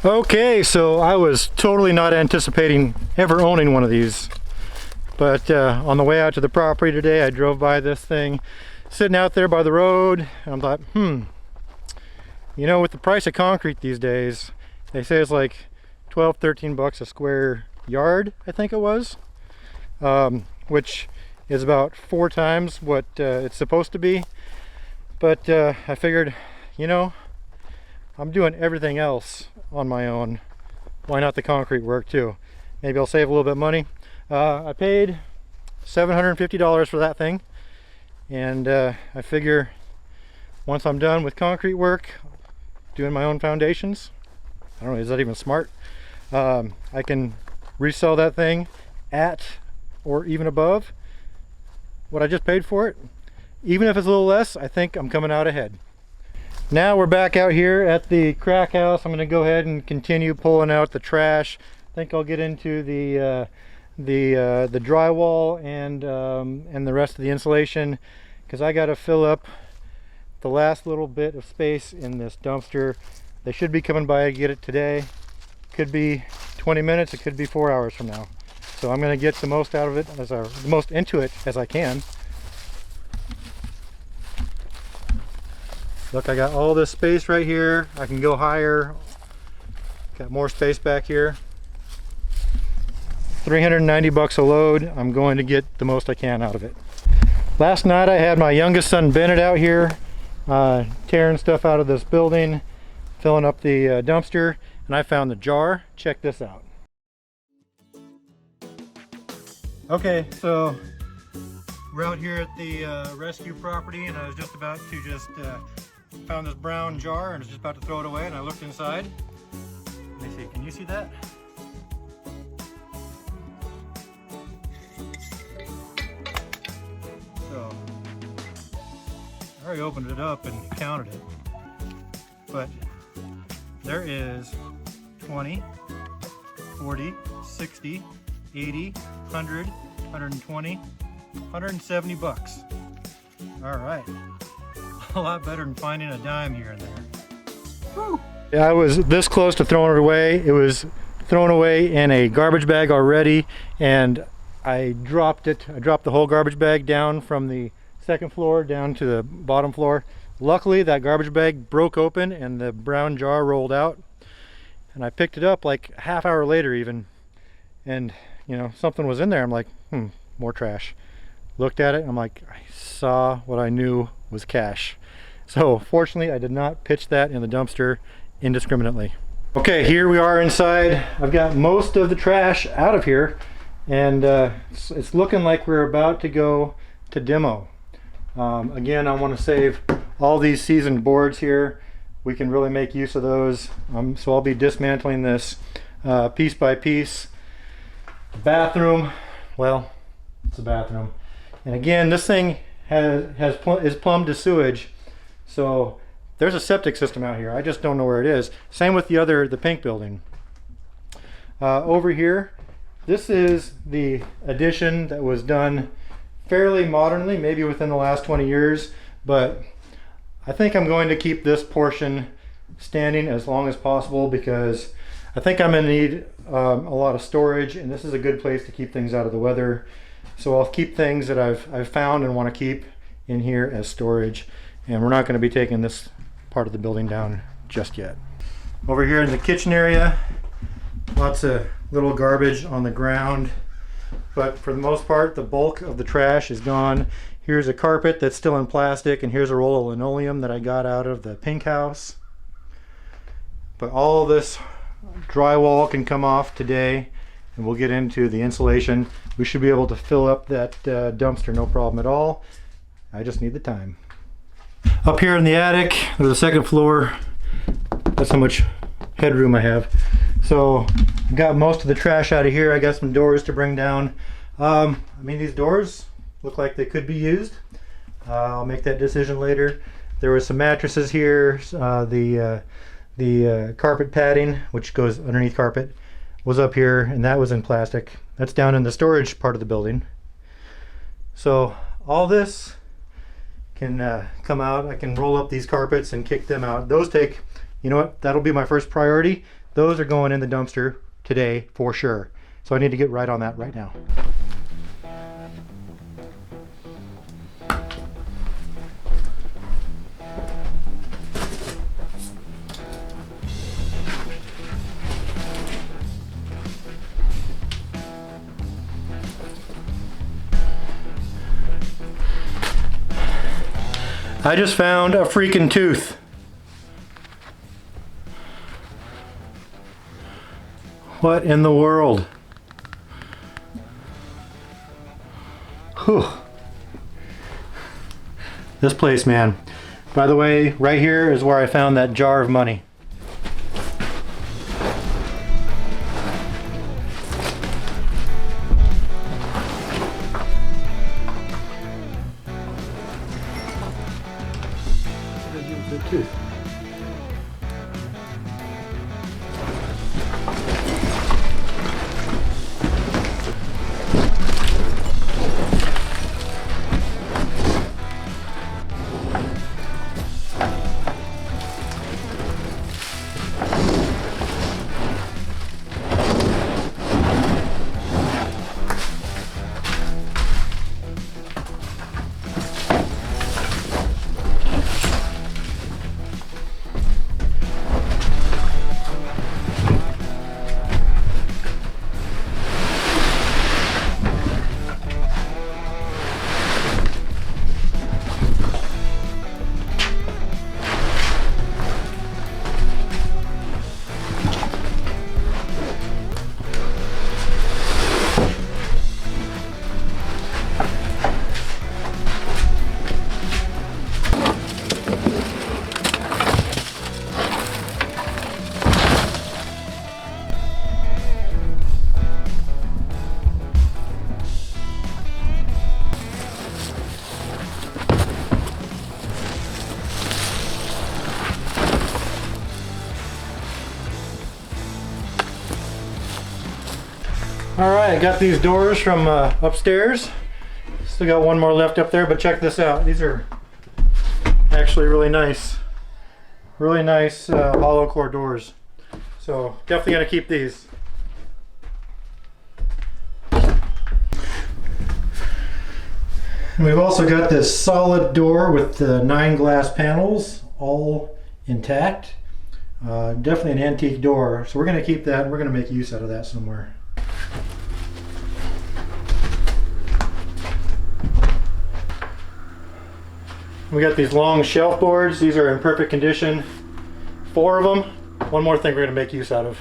Okay, so I was totally not anticipating ever owning one of these, but on the way out to the property today, I drove by this thing sitting out there by the road, and I thought, you know, with the price of concrete these days, they say it's like 12-13 bucks a square yard, I think it was, which is about 4 times what it's supposed to be. But I figured, you know, I'm doing everything else on my own. Why not the concrete work too? Maybe I'll save a little bit of money. I paid $750 for that thing, and I figure once I'm done with concrete work, doing my own foundations, I don't know, is that even smart? I can resell that thing at or even above what I just paid for it. Even if it's a little less, I think I'm coming out ahead. Now we're back out here at the crack house. I'm going to go ahead and continue pulling out the trash. I think I'll get into the drywall and the rest of the insulation, because I got to fill up the last little bit of space in this dumpster. They should be coming by to get it today. Could be 20 minutes. It could be 4 hours from now. So I'm going to get the most out of it, the most into it as I can. Look, I got all this space right here. I can go higher. Got more space back here. 390 bucks a load. I'm going to get the most I can out of it. Last night I had my youngest son Bennett out here tearing stuff out of this building, filling up the dumpster, and I found the jar. Check this out. Okay, so we're out here at the rescue property, and I was just about to found this brown jar and was just about to throw it away, and I looked inside. Let me see, can you see that? So I already opened it up and counted it, but there is 20, 40, 60, 80, 100, 120, 170 bucks. All right. A lot better than finding a dime here and there. Woo. I was this close to throwing it away. It was thrown away in a garbage bag already, and I dropped it. I dropped the whole garbage bag down from the second floor down to the bottom floor. Luckily, that garbage bag broke open and the brown jar rolled out, and I picked it up like a half hour later even, and you know, something was in there. I'm like, more trash. Looked at it and I'm like, I saw what I knew was cash. So fortunately I did not pitch that in the dumpster indiscriminately. Okay, here we are inside. I've got most of the trash out of here, and it's looking like we're about to go to demo. Again, I want to save all these seasoned boards here. We can really make use of those. So I'll be dismantling this piece by piece. Bathroom, well, it's a bathroom. And again, this thing is plumbed to sewage, so there's a septic system out here. I just don't know where it is. Same with the pink building. Over here, this is the addition that was done fairly modernly, maybe within the last 20 years, but I think I'm going to keep this portion standing as long as possible, because I think I'm going to need a lot of storage, and this is a good place to keep things out of the weather. So I'll keep things that I've found and want to keep in here as storage, and we're not going to be taking this part of the building down just yet. Over here in the kitchen area, lots of little garbage on the ground, but for the most part the bulk of the trash is gone. Here's a carpet that's still in plastic, and here's a roll of linoleum that I got out of the pink house. But all this drywall can come off today, and we'll get into the insulation. We should be able to fill up that dumpster no problem at all. I just need the time. Up here in the attic, or the second floor, that's how much headroom I have. So I got most of the trash out of here. I got some doors to bring down. I mean, these doors look like they could be used. I'll make that decision later. There were some mattresses here. The carpet padding, which goes underneath carpet, was up here, and that was in plastic. That's down in the storage part of the building. So all this can come out. I can roll up these carpets and kick them out. Those take you know what, that'll be my first priority. Those are going in the dumpster today for sure. So I need to get right on that right now. I just found a freaking tooth. What in the world? Whew. This place, man. By the way, right here is where I found that jar of money. Good tooth. Alright, I got these doors from upstairs. Still got one more left up there, but check this out. These are actually really nice. Really nice hollow core doors. So definitely gonna keep these. And we've also got this solid door with the 9 glass panels, all intact. Definitely an antique door. So we're gonna keep that and we're gonna make use out of that somewhere. We got these long shelf boards. These are in perfect condition. 4 of them. One more thing we're going to make use out of.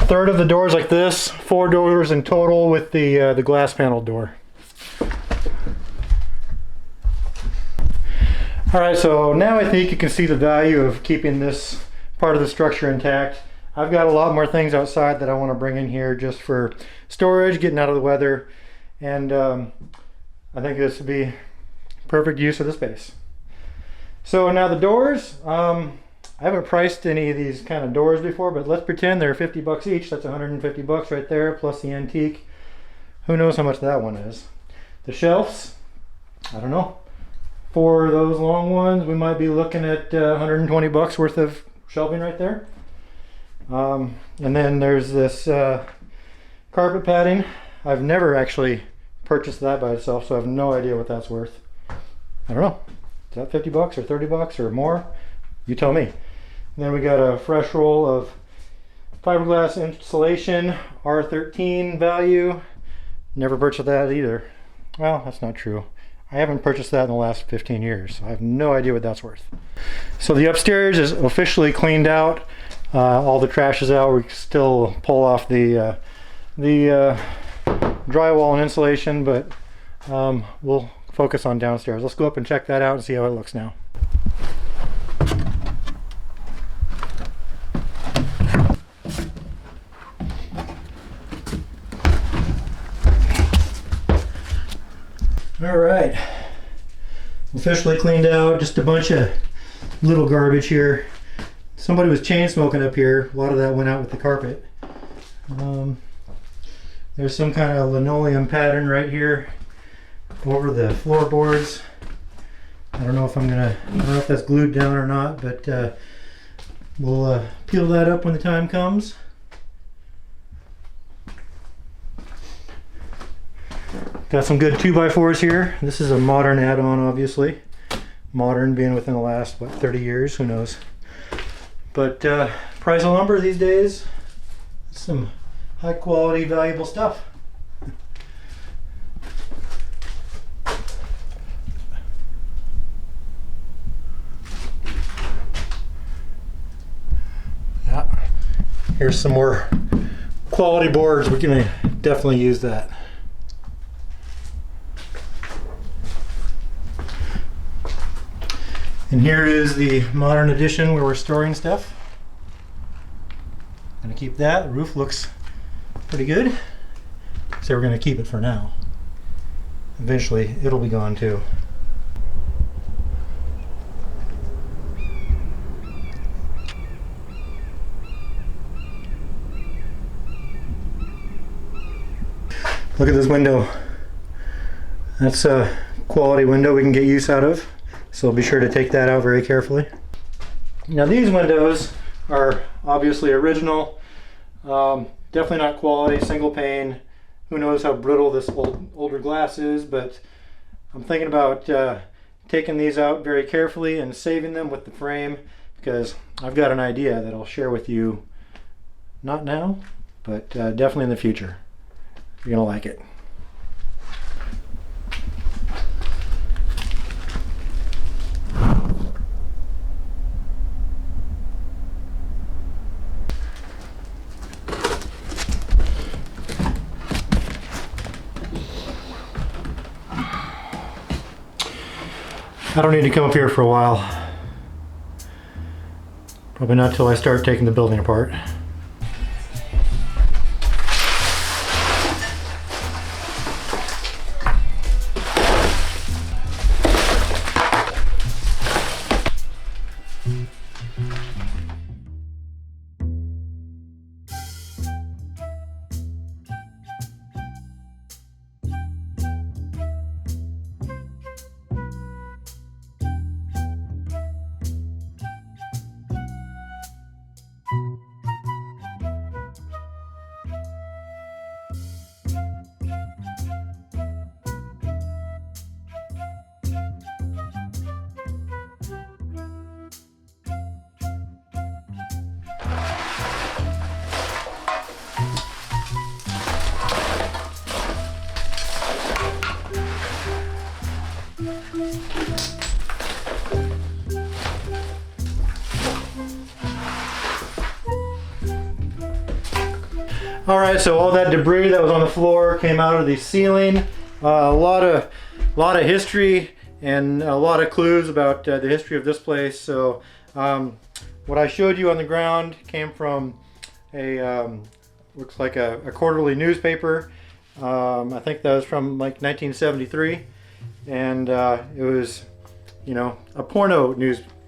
Third of the doors like this, 4 doors in total with the glass panel door. Alright, so now I think you can see the value of keeping this part of the structure intact. I've got a lot more things outside that I want to bring in here just for storage, getting out of the weather, and I think this would be perfect use of the space. So now the doors, I haven't priced any of these kind of doors before, but let's pretend they're 50 bucks each. That's 150 bucks right there, plus the antique. Who knows how much that one is. The shelves, I don't know. For those long ones, we might be looking at 120 bucks worth of shelving right there. And then there's this carpet padding. I've never actually purchased that by itself, so I have no idea what that's worth. I don't know. Is that 50 bucks or 30 bucks or more? You tell me. And then we got a fresh roll of fiberglass insulation, R13 value. Never purchased that either. Well, that's not true. I haven't purchased that in the last 15 years, so I have no idea what that's worth. So the upstairs is officially cleaned out. All the trash is out. We still pull off the drywall and insulation, but we'll focus on downstairs. Let's go up and check that out and see how it looks now. All right, officially cleaned out. Just a bunch of little garbage here. Somebody was chain smoking up here. A lot of that went out with the carpet. There's some kind of linoleum pattern right here over the floorboards. I don't know if that's glued down or not, but we'll peel that up when the time comes. Got some good 2x4s here. This is a modern add-on, obviously. Modern being within the last, what, 30 years, who knows. But price of lumber these days, some high quality, valuable stuff. Yeah, here's some more quality boards. We're gonna definitely use that. And here is the modern edition where we're storing stuff. Gonna keep that. The roof looks pretty good. So we're gonna keep it for now. Eventually it'll be gone too. Look at this window. That's a quality window we can get use out of. So be sure to take that out very carefully. Now these windows are obviously original. Definitely not quality, single pane. Who knows how brittle this older glass is, but I'm thinking about taking these out very carefully and saving them with the frame, because I've got an idea that I'll share with you, not now, but definitely in the future. You're gonna like it. I don't need to come up here for a while. Probably not till I start taking the building apart. All right, so all that debris that was on the floor came out of the ceiling. A lot of history and a lot of clues about the history of this place. So what I showed you on the ground came from a looks like a quarterly newspaper. I think that was from like 1973, and it was, you know, a porno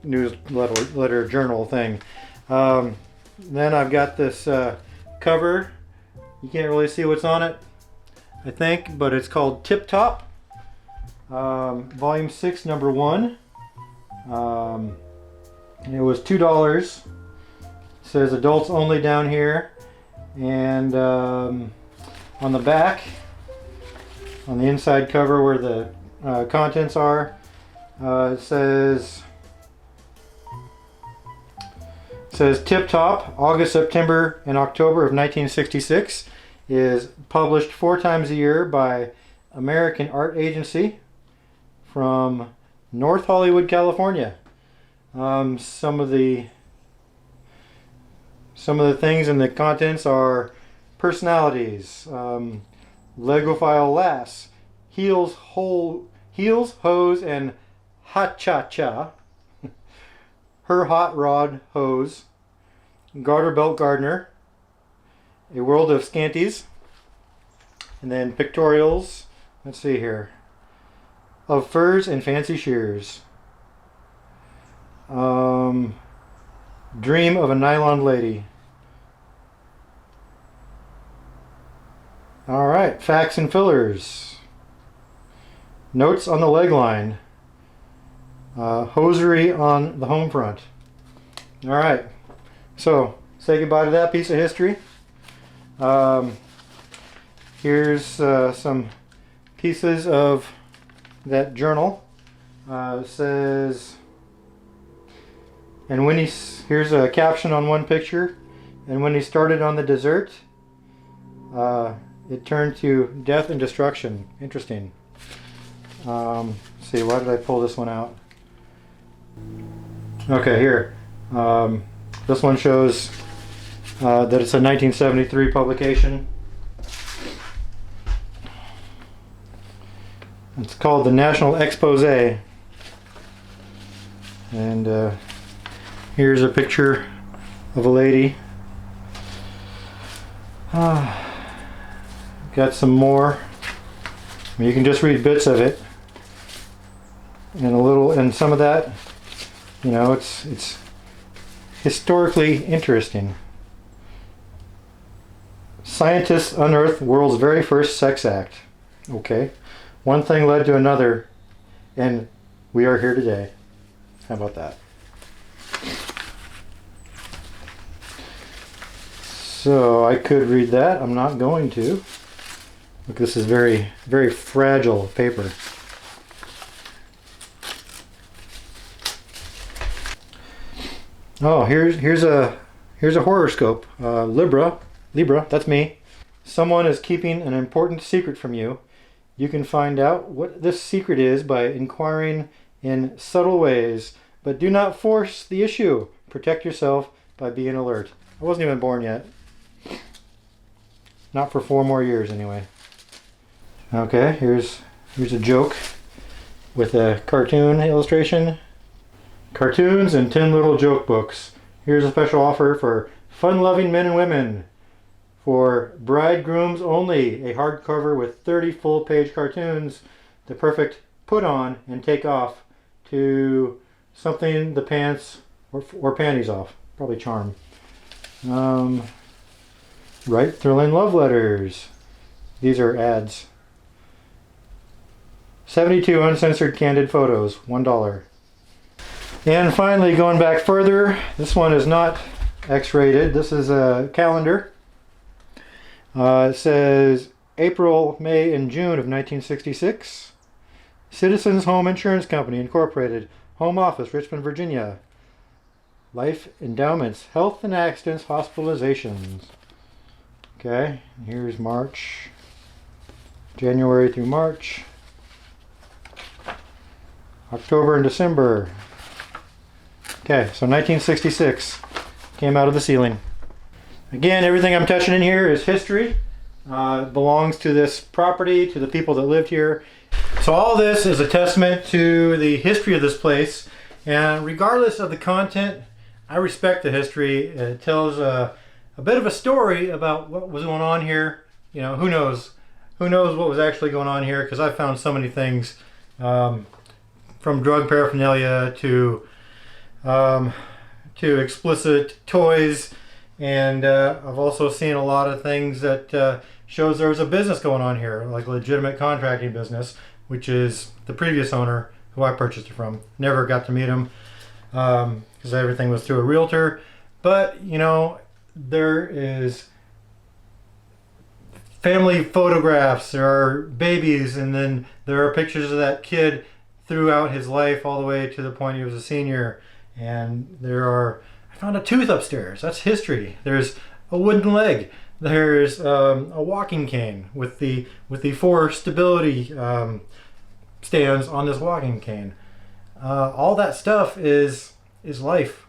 newsletter journal thing. Then I've got this cover. You can't really see what's on it, I think, but it's called Tip Top, Volume 6, Number 1. It was $2. It says adults only down here, and on the back, on the inside cover where the contents are, it says Tip Top, August, September, and October of 1966. Is published 4 times a year by American Art Agency from North Hollywood, California. Some of the things in the contents are personalities, Legophile Lass, Heels, Hose, and Ha-Cha-Cha. Her Hot Rod Hose, Garter Belt Gardener, A World of Scanties, and then pictorials, let's see here, of Furs and Fancy Shears. Dream of a Nylon Lady. Alright, Facts and Fillers. Notes on the leg line. Hosiery on the home front. Alright, so say goodbye to that piece of history. Here's some pieces of that journal. It says, and when here's a caption on one picture, and when he started on the dessert, it turned to death and destruction. Interesting. Let's see, why did I pull this one out? Okay, here. This one shows that it's a 1973 publication. It's called the National Expose. And here's a picture of a lady. Got some more. I mean, you can just read bits of it. And some of that, you know, it's historically interesting. Scientists unearthed world's very first sex act. Okay. One thing led to another, and we are here today. How about that? So I could read that. I'm not going to. Look, this is very, very fragile paper. Oh, here's a horoscope. Libra, that's me. Someone is keeping an important secret from you. You can find out what this secret is by inquiring in subtle ways, but do not force the issue. Protect yourself by being alert. I wasn't even born yet. Not for 4 more years anyway. Okay, here's a joke with a cartoon illustration. Cartoons and 10 little joke books. Here's a special offer for fun-loving men and women. For bridegrooms only, a hardcover with 30 full-page cartoons, the perfect put on and take off to something the pants or panties off. Probably charm. Write thrilling love letters. These are ads. 72 uncensored candid photos, $1. And finally, going back further, this one is not X-rated. This is a calendar. It says April, May, and June of 1966. Citizens Home Insurance Company, Incorporated. Home Office, Richmond, Virginia. Life endowments, health and accidents, hospitalizations. Okay, here's March. January through March. October and December. Okay, so 1966 came out of the ceiling. Again, everything I'm touching in here is history. It belongs to this property, to the people that lived here. So all this is a testament to the history of this place. And regardless of the content, I respect the history. It tells a bit of a story about what was going on here. You know, who knows? Who knows what was actually going on here? Because I found so many things, from drug paraphernalia to explicit toys. And I've also seen a lot of things that shows there was a business going on here, like a legitimate contracting business, which is the previous owner who I purchased it from. Never got to meet him because everything was through a realtor. But, you know, there is family photographs, there are babies, and then there are pictures of that kid throughout his life all the way to the point he was a senior. And I found a tooth upstairs. That's history. There's a wooden leg. There's a walking cane with the 4 stability stands on this walking cane. All that stuff is life.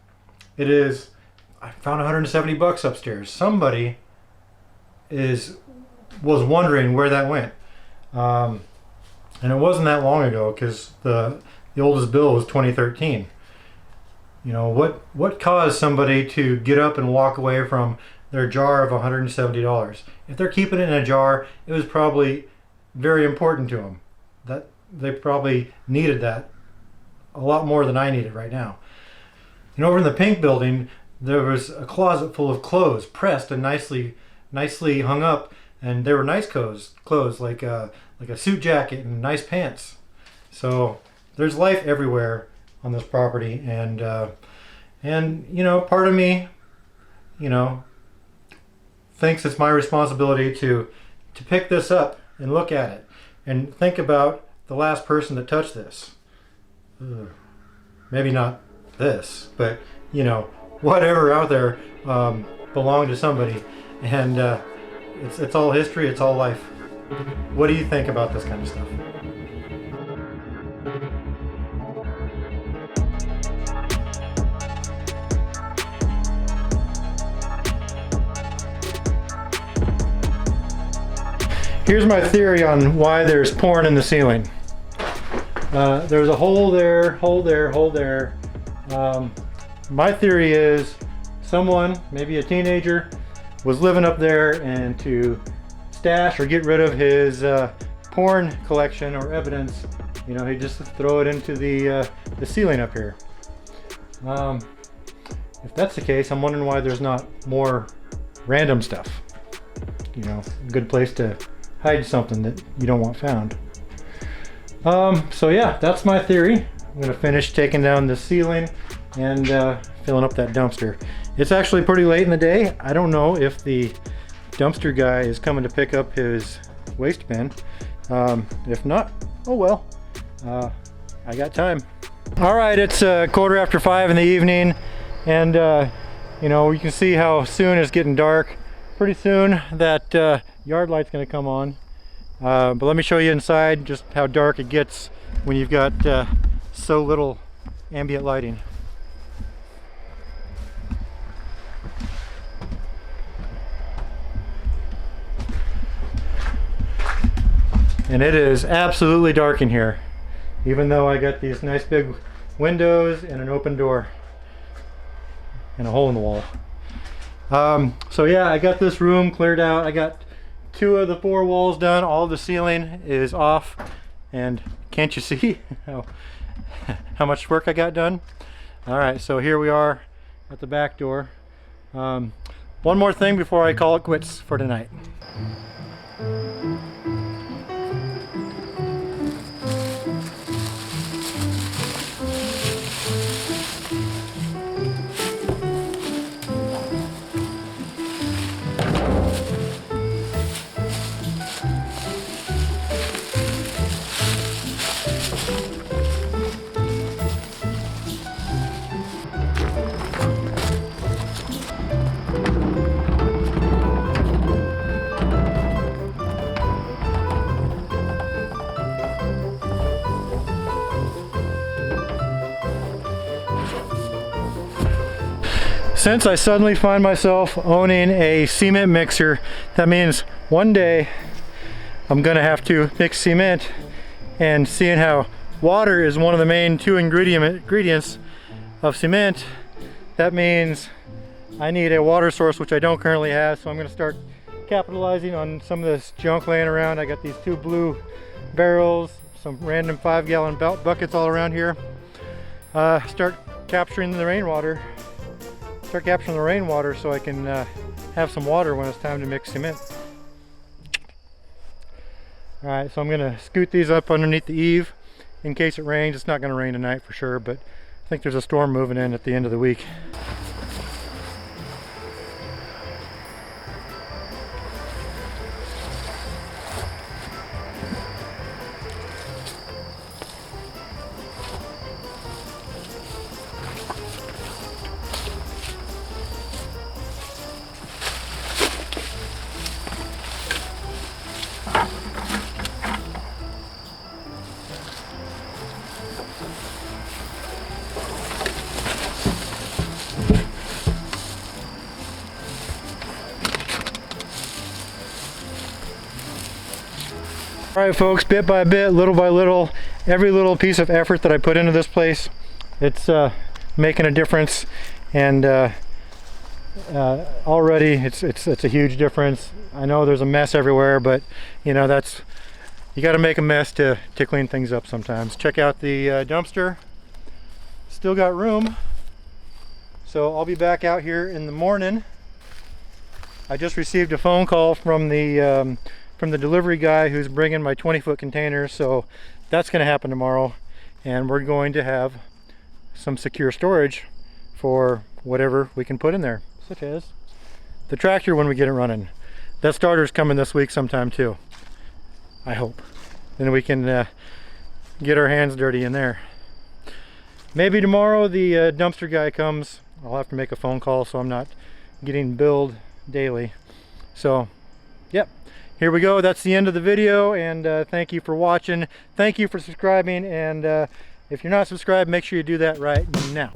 It is. I found $170 upstairs. Somebody is was wondering where that went. And it wasn't that long ago, because the oldest bill was 2013. You know, what caused somebody to get up and walk away from their jar of $170? If they're keeping it in a jar, it was probably very important to them. That they probably needed that a lot more than I need it right now. And over in the pink building, there was a closet full of clothes, pressed and nicely hung up, and they were nice clothes like a suit jacket and nice pants. So there's life everywhere on this property, and you know, part of me, you know, thinks it's my responsibility to pick this up and look at it and think about the last person that touched this. Maybe not this, but you know, whatever out there belonged to somebody, and it's all history, it's all life. What do you think about this kind of stuff? Here's my theory on why there's porn in the ceiling. There's a hole there, hole there, hole there. My theory is someone, maybe a teenager, was living up there, and to stash or get rid of his porn collection or evidence, you know, he just throw it into the ceiling up here. If that's the case, I'm wondering why there's not more random stuff. You know, a good place to hide something that you don't want found. So yeah, that's my theory. I'm gonna finish taking down the ceiling and filling up that dumpster. It's actually pretty late in the day. I don't know if the dumpster guy is coming to pick up his waste bin. If not, oh well, I got time. All right, it's 5:15 in the evening, and you know, you can see how soon it's getting dark. Pretty soon that yard light's gonna come on. But let me show you inside just how dark it gets when you've got so little ambient lighting. And it is absolutely dark in here, even though I got these nice big windows and an open door and a hole in the wall. So yeah, I got this room cleared out. I got 2 of the 4 walls done. All of the ceiling is off, and can't you see how much work I got done? All right, so here we are at the back door. One more thing before I call it quits for tonight. Since I suddenly find myself owning a cement mixer, that means one day I'm gonna have to mix cement, and seeing how water is one of the main 2 ingredients of cement, that means I need a water source, which I don't currently have. So I'm gonna start capitalizing on some of this junk laying around. I got these 2 blue barrels, some random 5-gallon buckets all around here. Start capturing the rainwater. So I can have some water when it's time to mix cement. All right, so I'm gonna scoot these up underneath the eave in case it rains. It's not gonna rain tonight for sure, but I think there's a storm moving in at the end of the week. All right folks, bit by bit, little by little, every little piece of effort that I put into this place, it's making a difference. And already it's a huge difference. I know there's a mess everywhere, but you know, you got to make a mess to clean things up sometimes. Check out the dumpster. Still got room, so I'll be back out here in the morning. I just received a phone call from the delivery guy who's bringing my 20-foot containers, so that's going to happen tomorrow, and we're going to have some secure storage for whatever we can put in there, such as the tractor when we get it running. That starter's coming this week sometime too, I hope. Then we can get our hands dirty in there. Maybe tomorrow the dumpster guy comes. I'll have to make a phone call so I'm not getting billed daily. So, yep, here we go. That's the end of the video, and thank you for watching. Thank you for subscribing, and if you're not subscribed, make sure you do that right now.